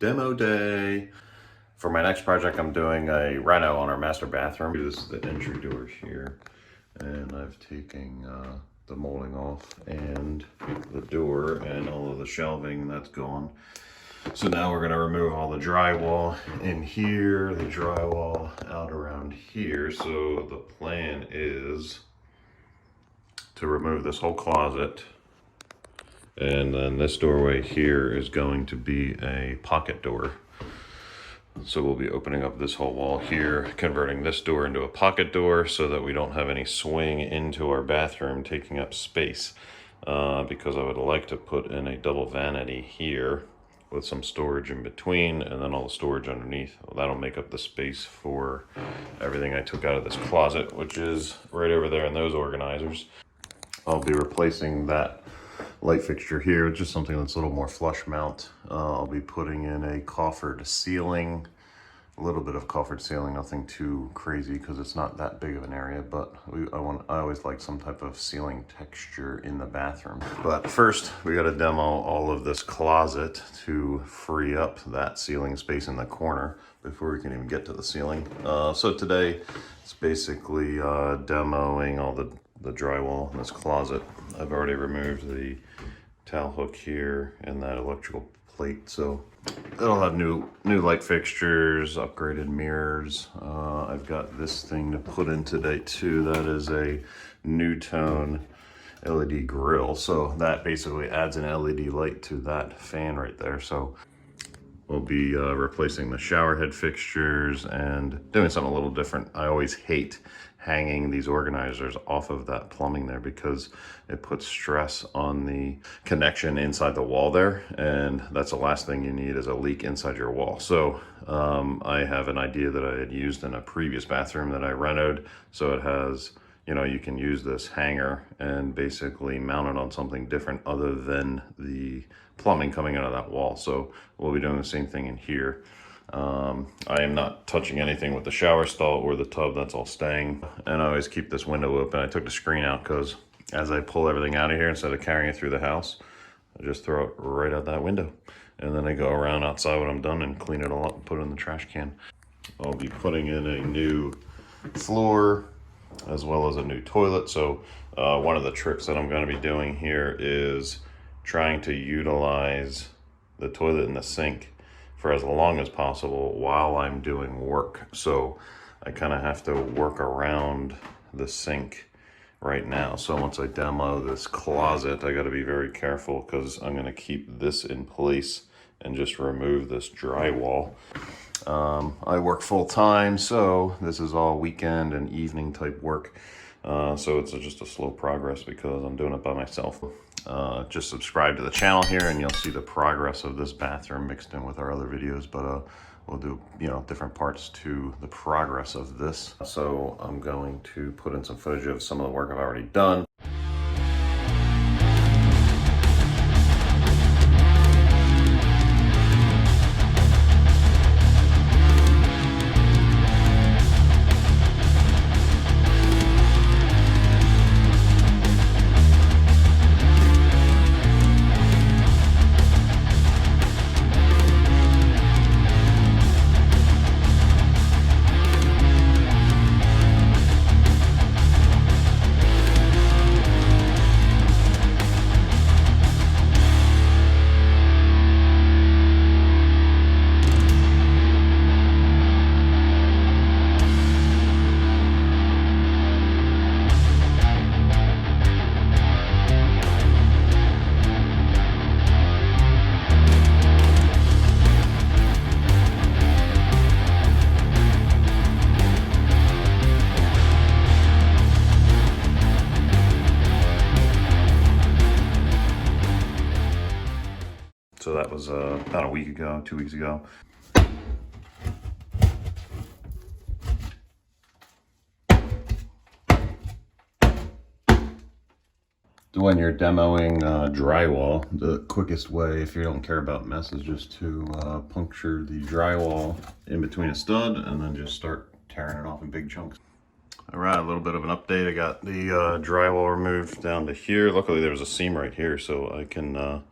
demo day. For my next project, I'm doing a reno on our master bathroom. This is the entry door here, and I've taken the molding off and the door and all of the shelving that's gone. So now we're gonna remove all the drywall in here, the drywall out around here. So the plan is to remove this whole closet, and then this doorway here is going to be a pocket door. So we'll be opening up this whole wall here, converting this door into a pocket door so that we don't have any swing into our bathroom taking up space, because I would like to put in a double vanity here with some storage in between and then all the storage underneath. Well, that'll make up the space for everything I took out of this closet, which is right over there in those organizers. I'll be replacing that light fixture here, just something that's a little more flush mount. I'll be putting in a coffered ceiling, a little bit of coffered ceiling, nothing too crazy because it's not that big of an area, but I always like some type of ceiling texture in the bathroom. But first, we got to demo all of this closet to free up that ceiling space in the corner before we can even get to the ceiling. So today, it's basically demoing all the drywall in this closet. I've already removed the towel hook here and that electrical plate, so it'll have new light fixtures, upgraded mirrors. I've got this thing to put in today too. That is a Nu-tone LED grill, so that basically adds an LED light to that fan right there. So we'll be replacing the shower head fixtures and doing something a little different. I always hate hanging these organizers off of that plumbing there because it puts stress on the connection inside the wall there, and that's the last thing you need is a leak inside your wall. So I have an idea that I had used in a previous bathroom that I renoed. So it has, you know, you can use this hanger and basically mount it on something different other than the plumbing coming out of that wall. So we'll be doing the same thing in here. I am not touching anything with the shower stall or the tub. That's all staying. And I always keep this window open. I took the screen out because as I pull everything out of here, instead of carrying it through the house, I just throw it right out that window. And then I go around outside when I'm done and clean it all up and put it in the trash can. I'll be putting in a new floor as well as a new toilet. So one of the tricks that I'm going to be doing here is trying to utilize the toilet and the sink for as long as possible while I'm doing work. So I kind of have to work around the sink right now. So once I demo this closet, I got to be very careful because I'm going to keep this in place and just remove this drywall. I work full time, so this is all weekend and evening type work. So it's just a slow progress because I'm doing it by myself. Just subscribe to the channel here and you'll see the progress of this bathroom mixed in with our other videos, but we'll do, you know, different parts to the progress of this. So I'm going to put in some footage of some of the work I've already done. So that was about a week ago, 2 weeks ago. When you're demoing drywall, the quickest way, if you don't care about mess, is just to puncture the drywall in between a stud and then just start tearing it off in big chunks. All right, a little bit of an update. I got the drywall removed down to here. Luckily there was a seam right here, so I can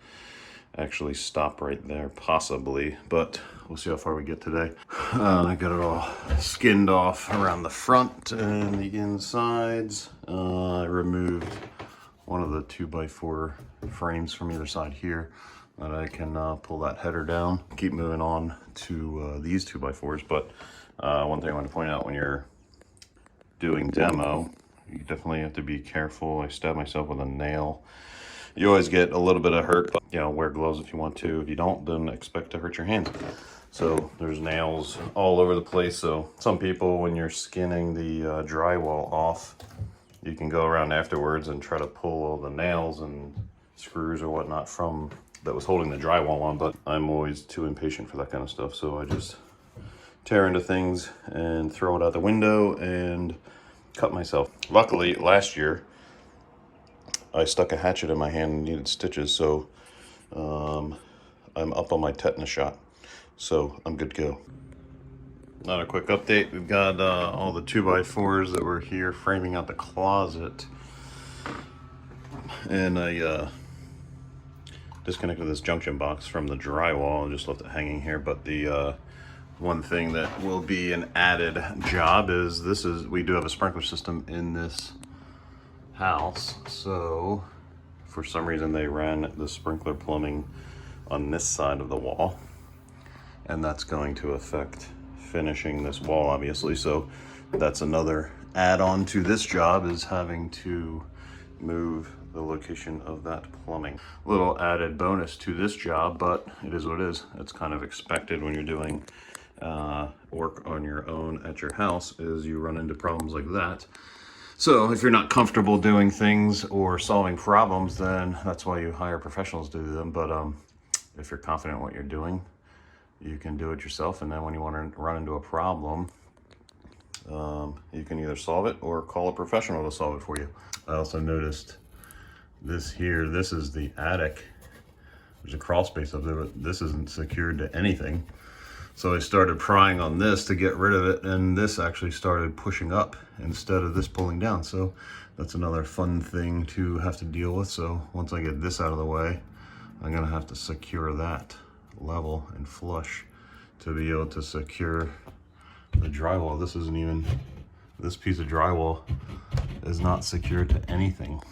actually stop right there, possibly, but we'll see how far we get today. I got it all skinned off around the front and the insides. I removed one of the 2x4 frames from either side here, that I can pull that header down. Keep moving on to these 2x4s, but one thing I want to point out, when you're doing demo, you definitely have to be careful. I stabbed myself with a nail. You always get a little bit of hurt, but wear gloves if you want to. If you don't, then expect to hurt your hands. So there's nails all over the place. So some people, when you're skinning the drywall off, you can go around afterwards and try to pull all the nails and screws or whatnot from that was holding the drywall on, but I'm always too impatient for that kind of stuff. So I just tear into things and throw it out the window and cut myself. Luckily, last year, I stuck a hatchet in my hand and needed stitches, so I'm up on my tetanus shot, so I'm good to go. Another quick update, we've got all the 2x4s that were here framing out the closet, and I disconnected this junction box from the drywall and just left it hanging here. But the one thing that will be an added job is we do have a sprinkler system in this house, so for some reason they ran the sprinkler plumbing on this side of the wall, and that's going to affect finishing this wall, obviously. So that's another add-on to this job, is having to move the location of that plumbing. Little added bonus to this job, but it is what it is. It's kind of expected when you're doing work on your own at your house, is you run into problems like that. So if you're not comfortable doing things or solving problems, then that's why you hire professionals to do them. But if you're confident in what you're doing, you can do it yourself. And then when you want to run into a problem, you can either solve it or call a professional to solve it for you. I also noticed this here, this is the attic. There's a crawl space up there, but this isn't secured to anything. So I started prying on this to get rid of it, and this actually started pushing up instead of this pulling down. So that's another fun thing to have to deal with. So once I get this out of the way, I'm gonna have to secure that level and flush to be able to secure the drywall. This piece of drywall is not secured to anything.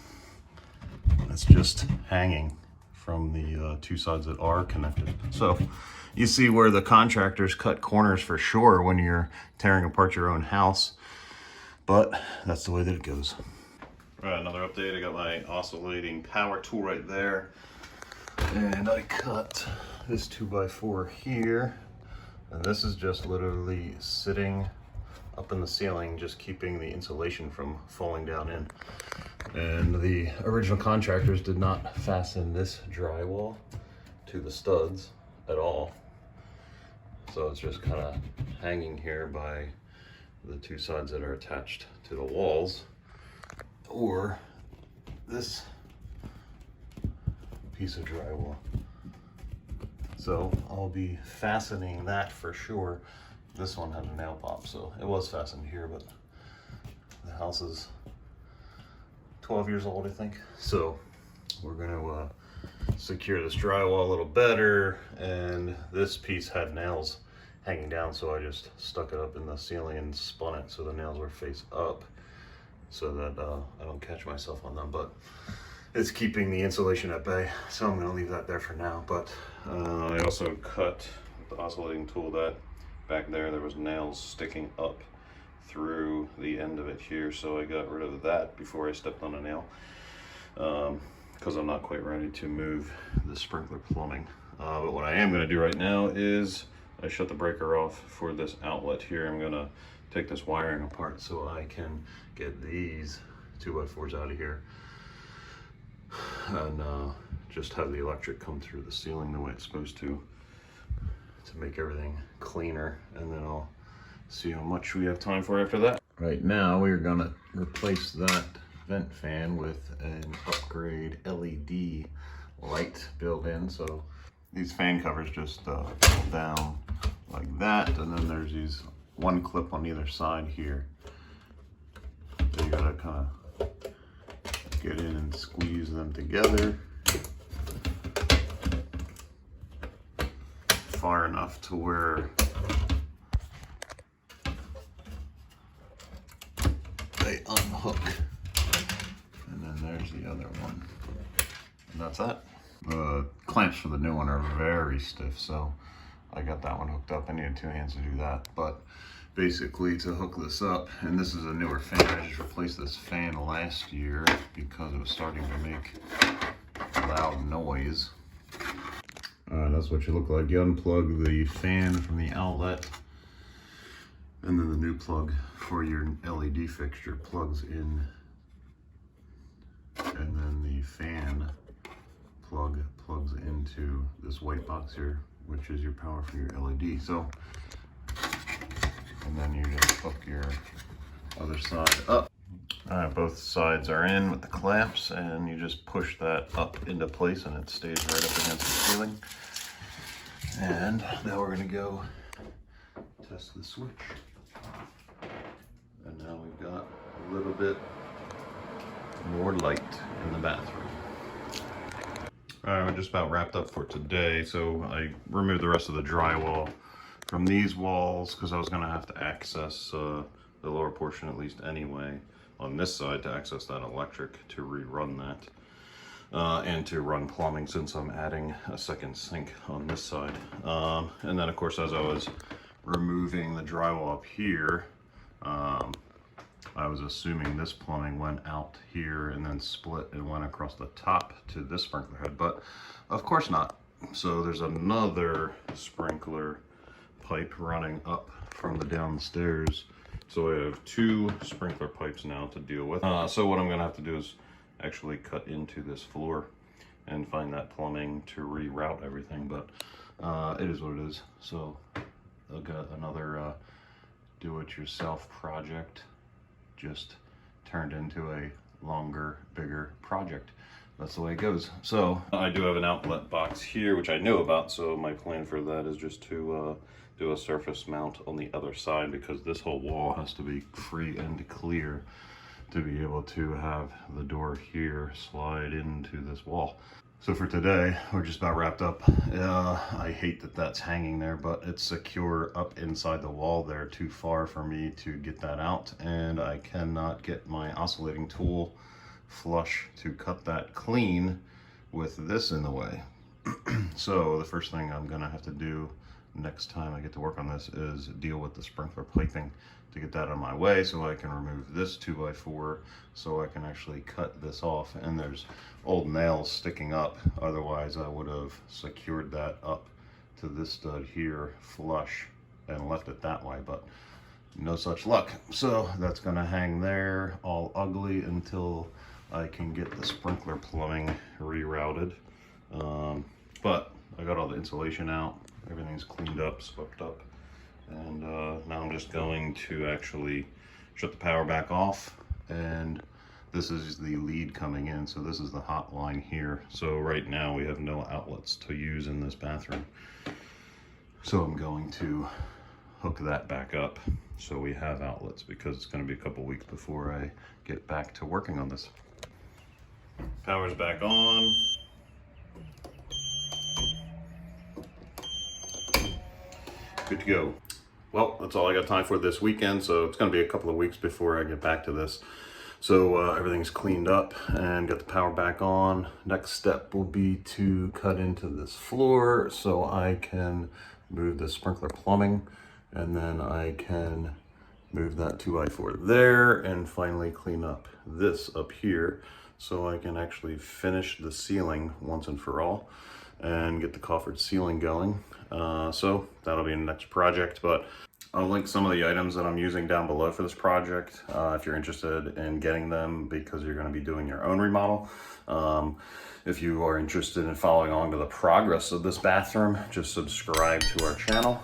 It's just hanging from the two sides that are connected. So you see where the contractors cut corners for sure when you're tearing apart your own house, but that's the way that it goes. All right, another update. I got my oscillating power tool right there, and I cut this 2x4 here, and this is just literally sitting up in the ceiling, just keeping the insulation from falling down in. And the original contractors did not fasten this drywall to the studs at all. So it's just kind of hanging here by the two sides that are attached to the walls, or this piece of drywall. So I'll be fastening that for sure. This one had a nail pop, so it was fastened here, but the house is 12 years old, I think. So we're gonna secure this drywall a little better, and this piece had nails hanging down, so I just stuck it up in the ceiling and spun it so the nails were face up, so that I don't catch myself on them. But it's keeping the insulation at bay, so I'm gonna leave that there for now. But I also cut with the oscillating tool that back there was nails sticking up through the end of it here, so I got rid of that before I stepped on a nail, because I'm not quite ready to move the sprinkler plumbing. But what I am going to do right now is I shut the breaker off for this outlet here. I'm going to take this wiring apart so I can get these 2x4s out of here, and just have the electric come through the ceiling the way it's supposed to make everything cleaner, and then I'll see how much we have time for after that. Right now we're gonna replace that vent fan with an upgrade LED light built in. So these fan covers just pull down like that, and then there's these one clip on either side here. So you gotta kind of get in and squeeze them together. far enough to where they unhook. And then there's the other one. And that's that. The clamps for the new one are very stiff, so I got that one hooked up. I needed 2 hands to do that. But basically to hook this up, and this is a newer fan. I just replaced this fan last year because it was starting to make loud noise. That's what you look like. You unplug the fan from the outlet, and then the new plug for your LED fixture plugs in, and then the fan plug plugs into this white box here, which is your power for your LED. So, and then you just hook your other side up. All right, both sides are in with the clamps, and you just push that up into place and it stays right up against the ceiling. And now we're gonna go test the switch. And now we've got a little bit more light in the bathroom. All right, we're just about wrapped up for today. So I removed the rest of the drywall from these walls because I was gonna have to access the lower portion at least anyway on this side to access that electric to rerun that. And to run plumbing since I'm adding a second sink on this side. And then of course, as I was removing the drywall up here, I was assuming this plumbing went out here and then split and went across the top to this sprinkler head, but of course not. So there's another sprinkler pipe running up from the downstairs. So I have 2 sprinkler pipes now to deal with. So what I'm gonna have to do is actually cut into this floor and find that plumbing to reroute everything, but it is what it is. So I've got another do-it-yourself project just turned into a longer, bigger project. That's the way it goes. So I do have an outlet box here, which I knew about, so my plan for that is just to do a surface mount on the other side, because this whole wall has to be free and clear to be able to have the door here slide into this wall. So for today, we're just about wrapped up. I hate that that's hanging there, but it's secure up inside the wall there, too far for me to get that out, and I cannot get my oscillating tool flush to cut that clean with this in the way. So the first thing I'm gonna have to do next time I get to work on this is deal with the sprinkler piping to get that out of my way, so I can remove this 2x4 so I can actually cut this off. And there's old nails sticking up, otherwise I would have secured that up to this stud here flush and left it that way, but no such luck. So that's gonna hang there all ugly until I can get the sprinkler plumbing rerouted. But I got all the insulation out, everything's cleaned up, swept up. And now I'm just going to actually shut the power back off, and this is the lead coming in, so this is the hot line here. So right now we have no outlets to use in this bathroom, so I'm going to hook that back up so we have outlets, because it's going to be a couple weeks before I get back to working on this. Power's back on. Good to go. Well, that's all I got time for this weekend, so it's going to be a couple of weeks before I get back to this. So everything's cleaned up and got the power back on. Next step will be to cut into this floor so I can move the sprinkler plumbing, and then I can move that 2x4 there, and finally clean up this up here so I can actually finish the ceiling once and for all and get the coffered ceiling going. So that'll be the next project, but I'll link some of the items that I'm using down below for this project if you're interested in getting them, because you're going to be doing your own remodel. If you are interested in following along to the progress of this bathroom, just subscribe to our channel.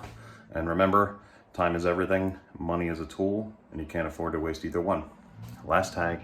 And remember, time is everything, money is a tool, and you can't afford to waste either one. Last tag.